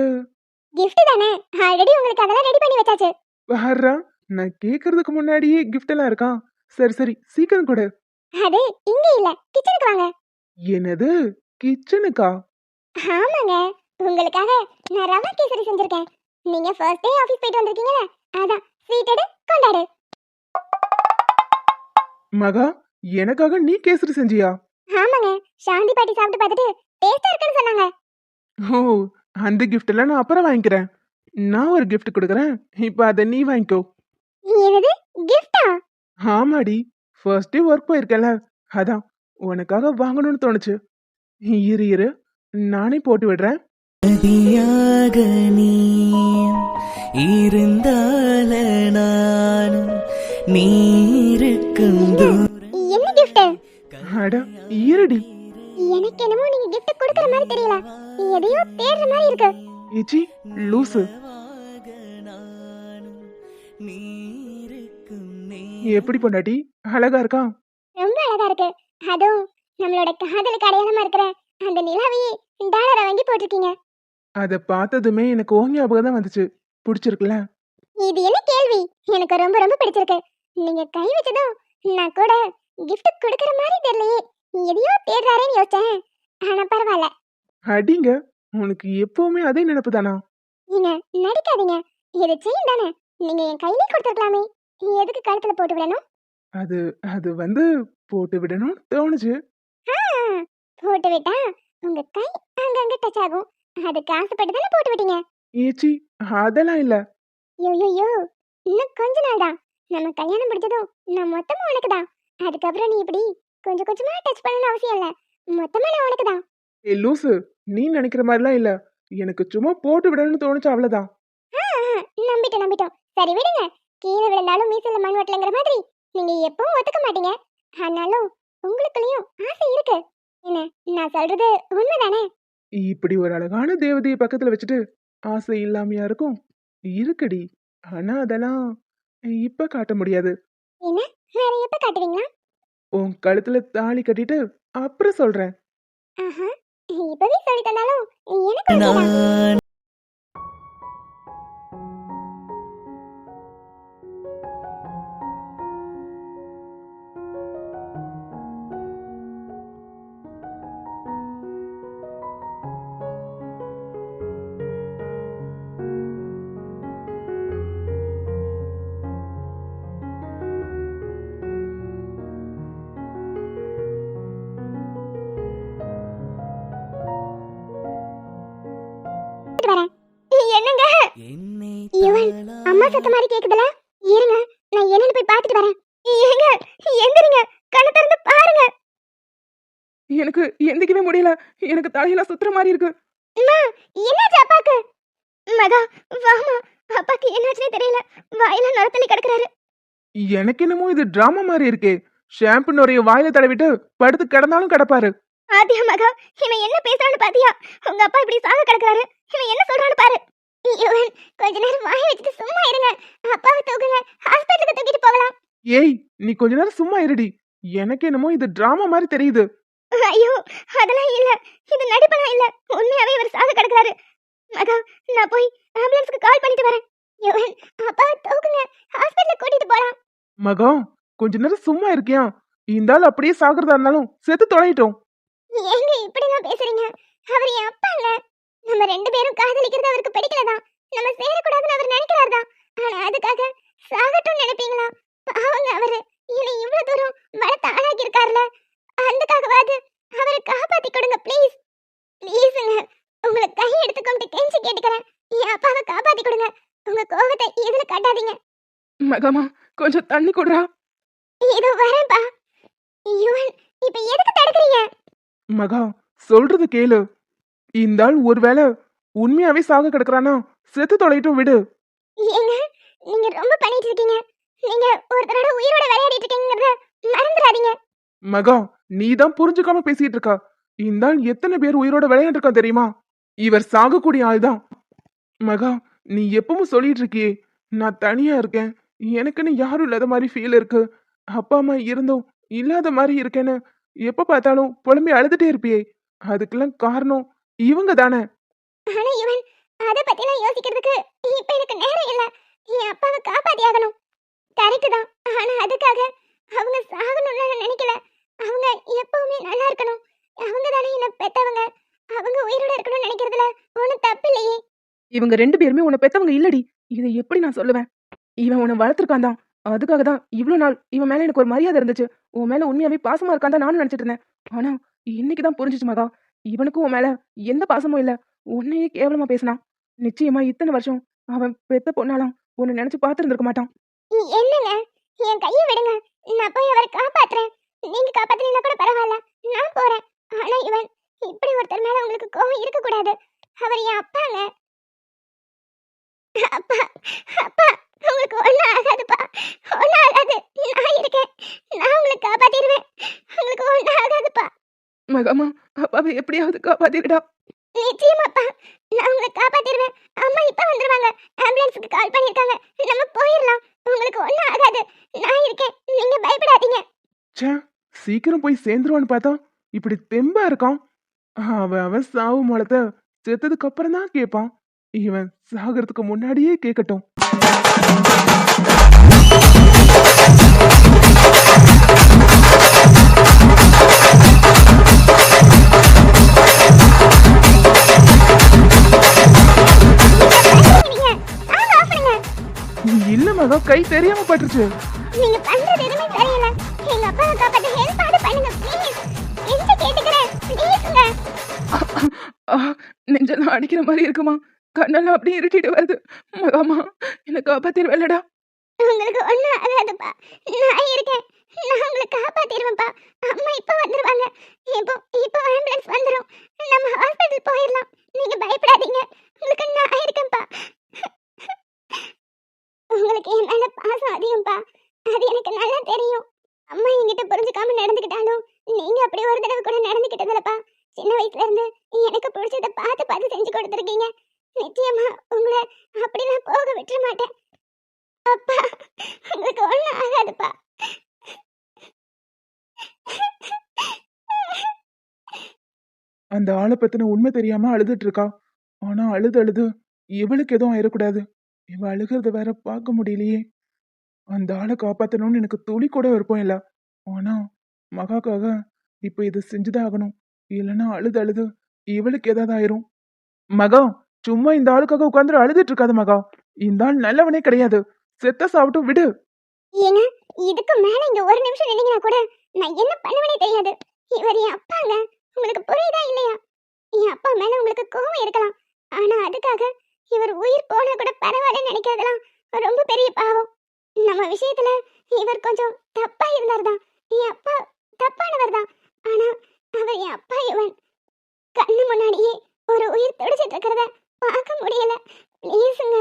S3: கிஃப்ட் தானே, ஆல்ரெடி உங்களுக்கு அதெல்லாம் ரெடி பண்ணி வச்சாச்சு.
S2: வர்றா, நான் கேக்குறதுக்கு முன்னாடியே gift எல்லாம் இருக்கா? சரி சரி, சீக்கிரம் கொடு.
S3: அது இங்க இல்ல, கிச்சனுக்கு வாங்க.
S2: என்னது, கிச்சனுக்கா?
S3: ஆமாங்க, உங்களுக்காக நான் ரவா கேசரி செஞ்சிருக்கேன். நீங்க ஃபர்ஸ்ட் டே ஆபீஸ் போயிட்டு வந்திருக்கீங்கல, அதான் ஸ்வீட் எடு கொண்டாடு.
S2: மகா, எனக்காக நீ கேசரி செஞ்சியா?
S3: ஆமாங்க, சாந்தி பாட்டி சாப்பிட்டு பார்த்துட்டு டேஸ்டா இருக்குன்னு சொன்னாங்க.
S2: ஓ, அந்த gift எல்லாம் நான் அப்புறம் வாங்கிக்கிறேன். நான் ஒரு gift கொடுக்குறேன். இப்போ அதை நீ வாங்கிக்கோ.
S3: என்னது கிஃப்டா?
S2: ஆமாடி, ஃபர்ஸ்ட் டே ஒர்க் போயிருக்கல, அதான் உனக்காக வாங்கணும்னு தோணுச்சு. இரு இரு, நானே போட்டு விடுறேன்.
S1: நதியாக நீ இருந்தால நானும் நீருக்கும்
S3: என்ன கிஃப்ட்?
S2: அட, இருடி.
S3: எனக்கு என்னமோ நீங்க கிஃப்ட் கொடுக்கற மாதிரி தெரியல, எதையோ தேடுற மாதிரி இருக்கு.
S2: இச்சி, லூசு. எப்படி பொண்டாட்டி, அழகா இருக்கா?
S3: ரொம்ப அழகா இருக்கு. அதுவும் நம்மளோட காதலுக்கு அடையாளமா இருக்கிற அந்த நிலாவையே டாலரை வாங்கி போட்டிருக்கீங்க.
S2: அதை பார்த்ததுமே எனக்கு ஓ ஞாபகம் தான் வந்துச்சு. பிடிச்சிருக்குல்ல?
S3: இது என்ன கேள்வி? எனக்கு ரொம்ப ரொம்ப பிடிச்சிருக்கு. நீங்க கை வச்சதும் நான் கூட gift கொடுக்கற மாதிரி தெரியலையே. எதையோ தேடுறாரேன்னு யோசிச்சேன். ஆனா பரவாயில்ல.
S2: அடிங்க, உனக்கு எப்பவுமே அதே நினைப்பு தானா?
S3: நீங்க நடிக்காதீங்க. இது செயின் தானே. நீங்க என் கையிலே கொடுத்துருக்கலாமே. எதுக்கு கழுத்துல போட்டு விடணும்?
S2: அது அது வந்து போட்டு விடணும்னு தோணுச்சு.
S3: ஆ, போட்டு விட்டா உங்க கை அங்கங்க டச் ஆகும். அதுக்கு ஆசைப்பட்டு தானே போட்டு விட்டீங்க.
S2: ஏச்சி, அதெல்லாம் இல்ல.
S3: யோ இன்னும் கொஞ்ச நாள் தான். நம்ம கல்யாணம் முடிஞ்சதும் நான் மொத்தமா உனக்கு தான். அதுக்கப்புறம் நீ இப்படி கொஞ்சம் கொஞ்சமா டச் பண்ணணும்னு அவசியம் இல்ல. மொத்தமா நான் உனக்கு தான்.
S2: ஏ லூசு, நீ நினைக்கிற மாதிரிலாம் இல்ல. எனக்கு சும்மா போட்டு விடணும்னு தோணுச்சு, அவ்வளவுதான்.
S3: நம்பிட்டோம். சரி விடுங்க. கீழே விழுந்தாலும் மீசையில மண் வெட்டலங்கிற மாதிரி நீங்க எப்பவும் ஒத்துக்க மாட்டீங்க. ஆனாலும் உங்களுக்குள்ளயும் ஆசை இருக்கு. என்ன நான் சொல்றது உண்மைதானே?
S2: இப்படி ஒரு அழகான தேவதையை பக்கத்துல வச்சுட்டு ஆசை இல்லாமையா இருக்கும்? இருக்குடி. ஆனா அதெல்லாம் இப்ப காட்ட முடியாது.
S3: என்ன வேற எப்ப காட்டுவீங்களா?
S2: உன் கழுத்துல தாலி கட்டிட்டு அப்புறம் சொல்றேன்.
S3: ஆஹா, இப்பவே சொல்லி தந்தாலும் எனக்கு ஓகேதான்.
S1: நான்
S3: வரேன். என்னங்க
S1: என்னை
S3: இவன் அம்மா சத்த மாதிரி கேக்குதுல? இருங்க, நான் என்னன்னு போய் பார்த்துட்டு வரேன். ஏங்க எந்திரிங்க, கண்ணை திறந்து பாருங்க.
S2: எனக்கு எந்திக்கவே முடியல. எனக்கு தலையெல்லாம் சுத்துற மாதிரி இருக்கு.
S3: அம்மா, என்னாச்சு அப்பாக்கு? மகா, வாமா. அப்பாக்கு என்னாச்சுனே தெரியல. வாயில நரத்தள்ளி கிடக்குறாரு.
S2: எனக்கு என்னமோ இது டிராமா மாதிரி இருக்கே. ஷாம்பு நுரைய வாயில தடவிட்டு படுத்து கிடந்தாலும் கிடப்பாரு.
S3: ஆதியா மகா, இவன் என்ன பேசுறான்னு பாத்தியா? உங்க அப்பா இப்படி சாக கிடக்குறாரு. இவன் என்ன சொல்றான்னு பாரு. இவன் கொஞ்ச நேரம் வாயை வச்சுட்டு சும்மா இருங்க. அப்பாவை தூக்குங்க, ஹாஸ்பிட்டலுக்கு தூக்கிட்டு போகலாம்.
S2: ஏய், நீ கொஞ்ச நேரம் சும்மா இருடி. எனக்கு என்னமோ இது டிராமா மாதிரி தெரியுது.
S3: ஐயோ, அதெல்லாம் இல்ல. இது நடிப்பெல்லாம் இல்ல. உண்மையாவே இவர் சாக கிடக்குறாரு. மகா, நான் போய் ஆம்புலன்ஸ்க்கு கால் பண்ணிட்டு வரேன். இவன் அப்பாவை தூக்குங்க, ஹாஸ்பிட்டலுக்கு கூட்டிட்டு போலாம்.
S2: மகம், கொஞ்ச நேரம் சும்மா இருக்கியா? இந்த ஆள் அப்படியே சாகுறதா இருந்தாலும் செத்து தொலையிட்டோம்.
S3: ஏங்க இப்படிலாம் பேசுறீங்க? அவர் என் அப்பா இல்ல. நம்ம ரெண்டு பேரும் காதலிக்கிறது அவருக்கு பிடிக்கலதான். நம்ம சேரக்கூடாதுன்னு அவர் நினைக்கிறார்தான். ஆனா அதுக்காக சாகட்டும்னு நினைப்பீங்களா? பாவங்க அவரு. என்னை இவ்வளவு தூரம் வளர்த்து ஆளாக்கி இருக்காருல. அதுக்காகவாது அவரை காப்பாத்தி கொடுங்க ப்ளீஸ். ப்ளீஸுங்க, உங்களை கை எடுத்து கும்பிட்டு கெஞ்சி கேட்டுக்கிறேன். என் அப்பாவை காப்பாத்தி கொடுங்க. உங்க கோவத்தை எதுல காட்டாதீங்க.
S2: மகமா, கொஞ்சம் தண்ணி கொடுறா.
S3: இதோ வரேன்பா. யுவன், இப்ப எதுக்கு தடுக்கிறீங்க?
S2: மகா, சொல்றது கேளு. இந்த ஆள் ஒருவேளை உண்மையாவே சாக கிடக்குறானா செத்து தொலைட்டும், விடு.
S3: ஏங்க, நீங்க ரொம்ப பண்ணிட்டு இருக்கீங்க. நீங்க ஒருத்தரோட உயிரோட விளையாடிட்டு இருக்கீங்கறத மறந்துடாதீங்க.
S2: மகா, நீ தான் புரிஞ்சுக்காம பேசிட்டு இருக்கா. இந்த ஆள் எத்தனை பேர் உயிரோட விளையாண்டுருக்கான் தெரியுமா? இவர் சாகக்கூடிய ஆள் தான். மகா, நீ எப்பவும் சொல்லிட்டு இருக்கியே, நான் தனியா இருக்கேன், எனக்குன்னு யாரும் இல்லாத மாதிரி ஃபீல் இருக்கு, அப்பா அம்மா இருந்தும் இல்லாத மாதிரி இருக்கேன்னு எப்ப பார்த்தாலும் புலம்பி அழுதுட்டே இருப்பியே. அதுக்கெல்லாம் காரணம் இவங்க தானே.
S3: ஆனா இவன் அத பத்திலாம் யோசிக்கிறதுக்கு இப்ப எனக்கு நேரம் இல்ல. என் அப்பாவை காப்பாத்தி ஆகணும். கரெக்ட் தான். ஆனா அதுக்காக அவங்க சாகணும்னு நான் நினைக்கல. அவங்க எப்பவுமே நல்லா இருக்கணும். அவங்க தானே என்ன பெத்தவங்க. அவங்க உயிரோட இருக்கணும்னு நினைக்கிறதுல ஒண்ணும் தப்பு இல்லையே.
S2: இவங்க ரெண்டு பேருமே உன்னை பெத்தவங்க இல்லடி. இதை எப்படி நான் சொல்லுவேன்? இவன் உன்னை வளர்த்துருக்கான் தான். அதுக்காக தான் இவ்வளவு நாள் இவன் மேல எனக்கு ஒரு மரியாதை இருந்துச்சு. உன் மேல உண்மையாவே பாசமா இருக்கான் தான் நானும் நினைச்சிட்டு இருந்தேன். ஆனா இன்னைக்குதான் புரிஞ்சிச்சு மகா, இவனுக்கும் உன் மேல எந்த பாசமும் இல்ல. உன்னையே கேவலமா பேசினான். நிச்சயமா இத்தனை வருஷம் அவன் பெத்த பொண்ணாலாம் உன்னை நினைச்சு பார்த்திருந்திருக்க மாட்டான்.
S3: என்னங்க, என் கையை விடுங்க. நான் போய் அவரை காப்பாத்துறேன். நீங்க காப்பாத்தினா கூட பரவாயில்ல, நான் போறேன். ஆனா இவன் இப்படி ஒருத்தர் மேல உங்களுக்கு கோவம் இருக்க கூடாது. அவர் என் அப்பாங்க. அப்பா, அப்பா, உங்களுக்கு ஒண்ணும் ஆகாதுப்பா. ஒண்ணும் ஆகாது. நான் இருக்கேன். நான் உங்களை காப்பாத்திடுவேன். உங்களுக்கு ஒண்ணும் ஆகாதுப்பா.
S2: மகாமா, அப்பாவை எப்படியாவது காப்பாத்திடுடா.
S3: நிச்சயமாப்பா, நான் உங்களை காப்பாத்திடுவேன். அம்மா இப்ப வந்துருவாங்க. ஆம்புலன்ஸ்க்கு கால் பண்ணிருக்காங்க. நம்ம போயிடலாம். உங்களுக்கு ஒண்ணும் ஆகாது. நான் இருக்கேன். நீங்க பயப்படாதீங்க.
S2: ச்சே, சீக்கிரம் போய் சேர்ந்துருவான்னு பார்த்தா இப்படி தெம்பா இருக்கான். அவன் சாவு மூலத்தை செத்ததுக்கு அப்புறம் தான் கேட்பான். இவன் சாகிறதுக்கு முன்னாடியே கேட்கட்டும். இல்ல மகா, கை தெரியாம பட்டுருச்சு.
S3: நீங்க பண்றது எதுவுமே தெரியல. எங்க அப்பாவை காப்பாத்த ஹெல்ப் ஆது பண்ணுங்க ப்ளீஸ். எந்த கேட்டுக்கிறேன் ப்ளீஸ்ங்க.
S4: நெஞ்செல்லாம் அடிக்கிற மாதிரி இருக்குமா? கண்ணெல்லாம் அப்படியே இருட்டிட்டு வருது. மகாமா, என்னை காப்பாத்திருவேலடா.
S3: உங்களுக்கு ஒண்ணும் ஆகாதுப்பா. நான் இருக்கேன். நான் உங்களை காப்பாத்திடுவேன்ப்பா. அம்மா இப்ப வந்துருவாங்க. இப்போ ஆம்புலன்ஸ் வந்துரும். நம்ம ஹாஸ்பிடல் போயிடலாம். நீங்க பயப்படாதீங்க. உங்களுக்கு நான் இருக்கேன்ப்பா. உங்களுக்கு என் மேல பாசம் அதிகம்ப்பா. அது எனக்கு நல்லா தெரியும். அம்மா என்கிட்ட புரிஞ்சுக்காம நடந்துக்கிட்டாலும் நீங்க அப்படி ஒரு தடவை கூட நடந்துக்கிட்டதில்லப்பா. சின்ன வயசுல இருந்து எனக்கு பிடிச்சத பார்த்து பார்த்து செஞ்சு கொடுத்துருக்கீங்க. நிச்சயமா உங்களை அப்படி நான் போக விட்டுற மாட்டேன். அப்பா, உங்களுக்கு ஒண்ணும் ஆகாதுப்பா.
S2: அந்த ஆளை பத்தின உண்மை தெரியாம அழுதுட்டு இருக்கா. ஆனா அழுது இவளுக்கு எதுவும் ஆயிடக்கூடாது. இவ அழுகிறத வேற பார்க்க முடியலையே. அந்த ஆளை காப்பாத்தணும்னு எனக்கு துளி கூட விருப்பம் இல்ல. ஆனா மகாக்காக இப்ப இதை செஞ்சுதான் ஆகணும். இல்லைன்னா அழுது இவளுக்கு ஏதாவது ஆயிரும். மகா, சும்மா இந்த ஆளுக்காக உட்கார்ந்து அழுதுட்டு இருக்காது மகா. இந்த ஆள் நல்லவனே கிடையாது. செத்த சாப்பிட்டும் விடு.
S3: ஏங்க, இதுக்கு மேல இங்க ஒரு நிமிஷம் நின்னீங்கன்னா கூட நான் என்ன பண்ணுவேனே தெரியாது. இவர் என் அப்பாங்க. உங்களுக்கு புரியுதா இல்லையா? என் அப்பா மேல உங்களுக்கு கோவம் இருக்கலாம். ஆனா அதுக்காக இவர் உயிர் போனா கூட பரவாயில்லன்னு நினைக்கிறதெல்லாம் ரொம்ப பெரிய பாவம். நம்ம விஷயத்துல இவர் கொஞ்சம் தப்பா இருந்தார்தான். என் அப்பா தப்பானவர் தான். ஆனா அவர் என் அப்பா. இவன் கண்ணு முன்னாடியே ஒரு உயிர் துடிச்சிட்டு இருக்கிறத பார்க்க முடியல. ப்ளீஸுங்க,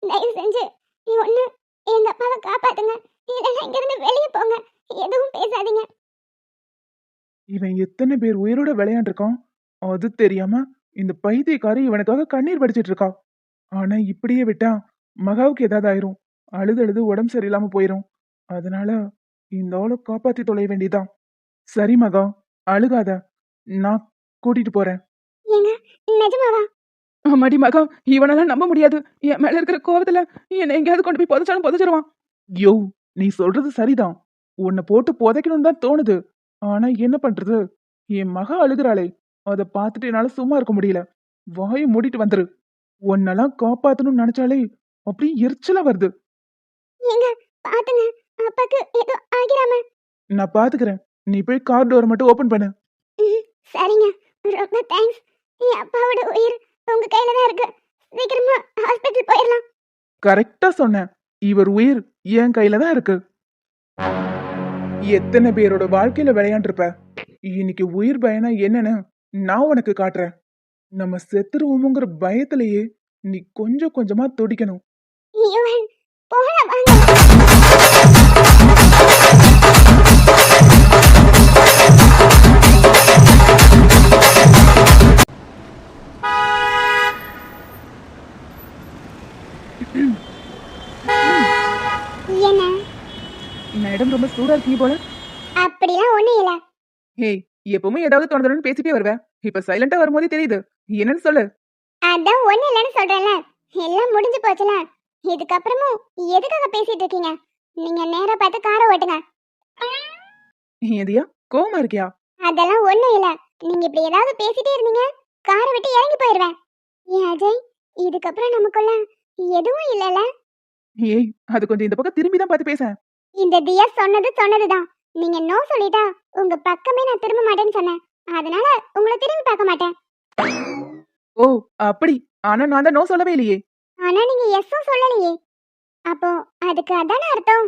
S3: தயவு செஞ்சு ஒண்ணு எங்க அப்பாவை காப்பாத்துங்க. இல்லைன்னா இங்கிருந்து வெளியே போங்க. எதுவும் பேசாதீங்க.
S2: இவன் எத்தனை பேர் உயிரோட விளையாண்டுருக்கான். அது தெரியாம இந்த பைத்தியக்காரி இவனுக்காக கண்ணீர் வடிச்சிட்டு இருக்கா. ஆனா இப்படியே விட்டா மகாவுக்கு ஏதாவது ஆயிரும். அழுது உடம்பு சரியில்லாம போயிரும். அதனால இந்த ஆளை காப்பாத்தி தொலைய வேண்டியதான். சரி மகா, அழுகாத. நான் கூட்டிட்டு போறேன்.
S3: ஏங்க, நிஜமாவா?
S4: அம்மாடி மகா, இவனெல்லாம் நம்ப முடியாது. என் மேல இருக்கிற கோவத்துல என்னை எங்கேயாவது கொண்டு போய் புதைச்சாலும் புதைச்சிருவான்.
S2: யோ, நீ சொல்றது சரிதான். உன்னை போட்டு புதைக்கணும்னு தான் தோணுது. ஆனா என்ன பண்றது? என் மகா அழுகுறாளே, அதை பார்த்துட்டு என்னால சும்மா இருக்க முடியல. வாயை மூடிட்டு வந்துரு. உன்னெல்லாம் காப்பாத்தணும்னு நினைச்சாலே அப்படி எரிச்சலா வருது.
S3: ஏங்க, பாத்துங்க, அப்பாக்கு ஏதோ ஆகிராம.
S2: நான் பாத்துக்கிறேன். நீ போய் கார் டோரை மட்டும் ஓபன் பண்ணு.
S3: சரிங்க, ரொம்ப தேங்க்ஸ். என் அப்பாவோட உயிர் உங்க கையில தான் இருக்கு. சீக்கிரமா ஹாஸ்பிடல் போயிடலாம்.
S2: கரெக்டா சொன்னேன். இவர் உயிர் என் கையில தான் இருக்கு. எத்தனை பேரோட வாழ்க்கையில விளையாண்டுருப்ப. இன்னைக்கு உயிர் பயனா என்னன்னு நான் உனக்கு காட்டுறேன். நம்ம செத்துருவோமுங்கிற பயத்திலேயே நீ கொஞ்சம் கொஞ்சமா துடிக்கணும்.
S3: யுவன், போலாம் வாங்க. என்ன?
S4: மேடம் ரொம்ப சூடா இருக்கீங்க போல.
S3: அப்படிலாம் ஒண்ணும் இல்ல.
S4: ஏய், எப்பவுமே ஏதாவது தோணுதுன்னு பேசிட்டே வருவேன். இப்ப சைலண்டா வரும்போதே தெரியுது. என்னன்னு சொல்லு.
S3: அதான் ஒண்ணு இல்லைன்னு சொல்றேன்ல. எல்லாம் முடிஞ்சு போச்சுல. இதுக்கப்புறமும் எதுக்காக பேசிட்டு இருக்கீங்க? நீங்க நேரா பார்த்து காரை ஓட்டுங்க.
S4: எதியா கோவமா இருக்கியா?
S3: அதெல்லாம் ஒண்ணும் இல்ல. நீங்க இப்படி ஏதாவது பேசிட்டே இருந்தீங்க, காரை விட்டு இறங்கி போயிடுவேன். ஏன் அஜய், இதுக்கப்புறம் நமக்குள்ள எதுவும் இல்லல?
S4: ஏய், அது கொஞ்சம் இந்த பக்கம் திரும்பி தான் பார்த்து பேச.
S3: இந்த தியா சொன்னதுதான். நீங்க நோ சொல்லிட்டா உங்க பக்கமே நான் திரும்ப மாட்டேன்னு சொன்னேன். அதனால உங்களை திரும்பி பார்க்க மாட்டேன்.
S4: ஓ அப்படி. ஆனா நான் தான் நோ சொல்லவே இல்லையே.
S3: ஆனா நீங்க எஸ்ஸும் சொல்லலையே. அப்போ அதுக்கு அதான அர்த்தம்?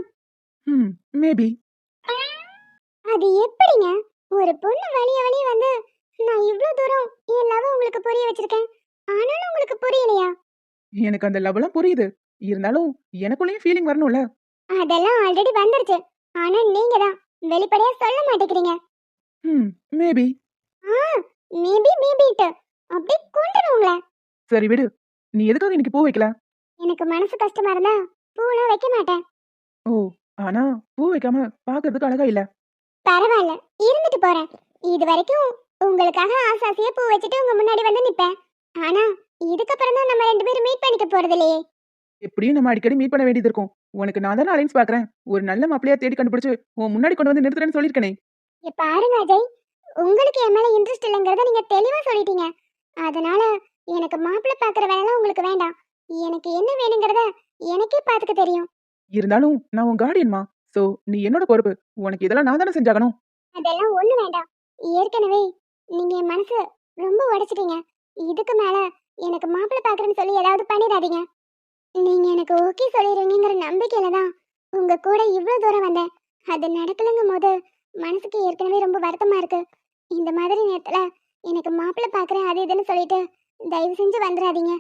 S4: மேபி.
S3: அது எப்படிங்க? ஒரு பொண்ணு வழிய வந்து நான் இவ்ளோ தூரம் என் லவ் உங்களுக்கு புரிய வச்சிருக்கேன். ஆனாலும் உங்களுக்கு புரியலையா?
S4: எனக்கு அந்த லவ்லாம் புரியுது. இருந்தாலும் எனக்குள்ளேயும் ஃபீலிங் வரணும்ல.
S3: அதெல்லாம் ஆல்ரெடி வந்துருச்சு. ஆனா நீங்க தான் வெளிப்படையா சொல்ல மாட்டேங்கிறீங்க.
S4: மேபி.
S3: மேபிட்டு அப்படியே கொண்டுருவீங்களா?
S4: சரி விடு. நீ எதுக்காக இன்னைக்கு பூ வைக்கல?
S3: எனக்கு மனசு கஷ்டமா இருந்தா பூலாம் வைக்க மாட்டேன்.
S4: ஓ, ஆனா பூ வைக்காம பாக்குறதுக்கு அழகா இல்ல.
S3: பரவாயில்ல, இருந்துட்டு போறேன். இது வரைக்கும் உங்களுக்காக ஆசாசியா பூ வச்சுட்டு உங்க முன்னாடி வந்து நிப்பேன். ஆனா இதுக்கப்புறம் தான் நம்ம ரெண்டு பேரும் மீட் பண்ணிக்க போறது இல்லையே.
S2: எப்படியும் நம்ம அடிக்கடி மீட் பண்ண வேண்டியது இருக்கும். உனக்கு நான் தானே அலைன்ஸ் பாக்குறேன். ஒரு நல்ல மாப்பிளையா தேடி கண்டுபிடிச்சு உன் முன்னாடி கொண்டு வந்து நிறுத்துறேன்னு சொல்லியிருக்கனே.
S3: இங்க பாருங்க அஜய், உங்களுக்கு என் மேல இன்ட்ரெஸ்ட் இல்லைங்கிறத நீங்க தெளிவா சொல்லிட்டீங்க. அதனால எனக்கு மாப்பிள்ளை பாக்குற வேலைலாம் உங்களுக்கு வேண்டாம். எனக்கு என்ன வேணுங்கிறத எனக்கே பாத்துக்க தெரியும்.
S2: இருந்தாலும் நான் உன் கார்டியன்மா. சோ நீ என்னோட பொறுப்பு. உனக்கு இதெல்லாம் நான் தானே செஞ்சாகணும்.
S3: அதெல்லாம் ஒண்ணு வேண்டாம். ஏற்கனவே நீங்க என் மனசு ரொம்ப உடைச்சிட்டீங்க. இதுக்கு மேல எனக்கு மாப்பிள்ளை பாக்குறேன்னு சொல்லி ஏதாவது பண்ணிடாதீங்க. நீங்க எனக்கு ஓகே சொல்லிடுவீங்கிற நம்பிக்கையில தான் உங்க கூட இவ்வளவு தூரம் வந்தேன். அது நடக்கலங்கும் போது மனசுக்கு ஏற்கனவே ரொம்ப வருத்தமா இருக்கு. இந்த மாதிரி நேரத்துல எனக்கு மாப்பிள்ளை பாக்குறேன் அது இதுன்னு சொல்லிட்டு தயவு செஞ்சு வந்துடாதீங்க.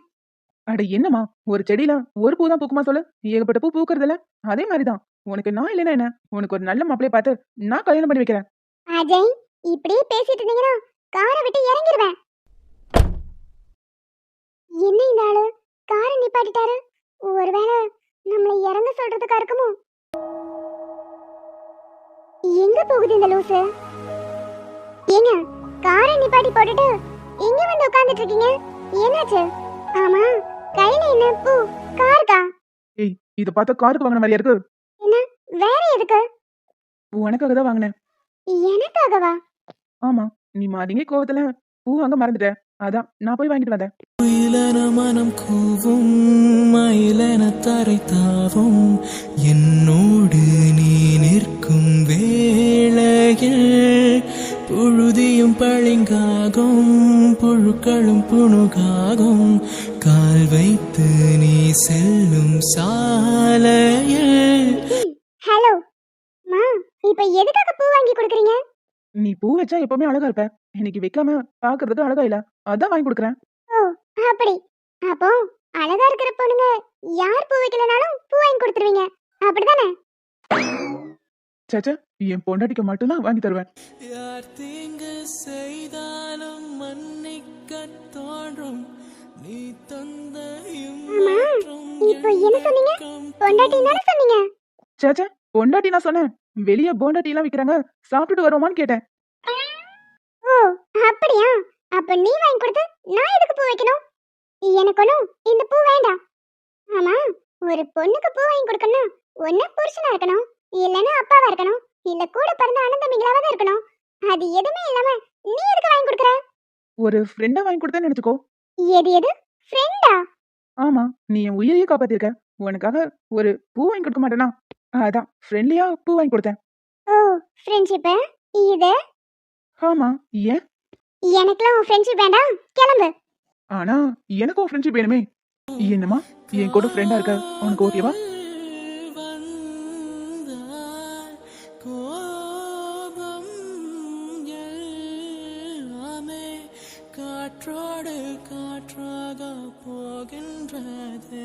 S2: அட என்னம்மா, ஒரு செடியில ஒரு பூ தான் பூக்குமா சொல்லு? ஏகப்பட்ட பூ பூக்கறது இல்ல? அதே மாதிரிதான் உனக்கு நான் இல்லைன்னா என்ன, உனக்கு ஒரு நல்ல மாப்பிளைய பார்த்து நான் கல்யாணம் பண்ணி வைக்கிறேன்.
S3: அஜய், இப்படியே பேசிட்டு இருந்தீங்கன்னா காரை விட்டு இறங்கிடுவேன். என்ன இந்த ஆளு காரை நிப்பாட்டிட்டாரு? ஒருவேளை நம்மளை இறங்க சொல்றதுக்கா இருக்குமோ? எங்க போகுது இந்த லூசு? ஏங்க, காரை நிப்பாட்டி போட்டுட்டு இங்க வந்து உட்கார்ந்துட்டு இருக்கீங்க, என்னாச்சு? ஆமா, கையில என்ன பூ? காருக்கா?
S2: ஏய், இத பார்த்தா காருக்கு வாங்கின மாதிரியா இருக்கு?
S3: என்ன வேற எதுக்கு?
S2: உனக்காக தான் வாங்கினேன்.
S3: எனக்காகவா?
S2: ஆமா, நீ மாறிங்க கோவத்துல பூ வாங்க மறந்துட்ட. அதான் நான் போய் வாங்கிட்டு வந்தேன்.
S1: குயிலென மனம் கூவும் மயிலென தரை தாவும் என்னோடு நீ நிற்கும் வேளையில் புழுதியும் பளிங்காகும் புழுக்களும் புணுகாகும் கால் வைத்து நீ செல்லும் சாலையில்.
S3: ஹலோ மா, இப்ப எதுக்காக பூ வாங்கி கொடுக்குறீங்க?
S2: நீ பூ வச்சா எப்பவுமே அழகா இருப்ப. இன்னைக்கு வைக்காம பாக்குறதுக்கு அழகா இல்ல, அதான் வாங்கி கொடுக்குறேன்.
S3: ஓ, அப்படி. அப்போ அழகா இருக்கிற பொண்ணுங்க யார் பூ வைக்கலனாலும் பூ வாங்கி கொடுத்துருவீங்க, அப்படிதானே?
S2: சேச்சே, என் பொண்டாட்டிக்கு மட்டும்தான் வாங்கி தருவேன்.
S1: யார் தீங்கு செய்தாலும் மன்னிக்க தோன்றும் நீ தந்தையும்
S3: ஆமா, இப்போ என்ன சொன்னீங்க? பொண்டாட்டி தானே சொன்னீங்க?
S2: சேச்சே, பொண்டாட்டி நான் சொன்னேன். வெளிய போண்டாட்டி எல்லாம் விக்கிறாங்க, சாப்பிட்டுட்டு வருவோமான்னு கேட்டேன்.
S3: ஓ, அப்படியா? அப்ப நீ வாங்கி கொடுத்து நான் எதுக்கு பூ வைக்கணும்? எனக்கு ஒண்ணும் இந்த பூ வேண்டாம். ஆமா, ஒரு பொண்ணுக்கு பூ வாங்கி கொடுக்கணும், ஒண்ணு புருஷனா இருக்கணும், இல்லைன்னா அப்பாவா இருக்கணும், இல்ல கூட பிறந்த அண்ணன் தம்பிங்களாவா தான் இருக்கணும். அது எதுவுமே இல்லாம நீ எதுக்கு வாங்கி கொடுக்குற?
S2: ஒரு ஃப்ரெண்டா வாங்கி கொடுத்தேன்னு நினைச்சுக்கோ.
S3: எது எது ஃப்ரெண்டா?
S2: ஆமா, நீ என் உயிரையே காப்பாத்திருக்க. உனக்காக ஒரு பூ வாங்கி கொடுக்க மாட்டேனா? அதான் ஃப்ரெண்ட்லியா பூ வாங்கி கொடுத்தேன்.
S3: ஓ, ஃப்ரெண்ட்ஷிப் இது?
S2: ஆமா, ஏன்?
S3: எனக்குலாம் உன் ஃப்ரெண்ட்ஷிப் வேண்டாம், கிளம்பு.
S2: ஆனா எனக்கும் ஃப்ரெண்ட்ஷிப் வேணுமே. என்னம்மா, என் கூட ஃப்ரெண்டா இருக்க உனக்கு ஓகேவா?
S1: கோபம் எல்லாமே காற்றோடு காற்றாக போகின்றதே.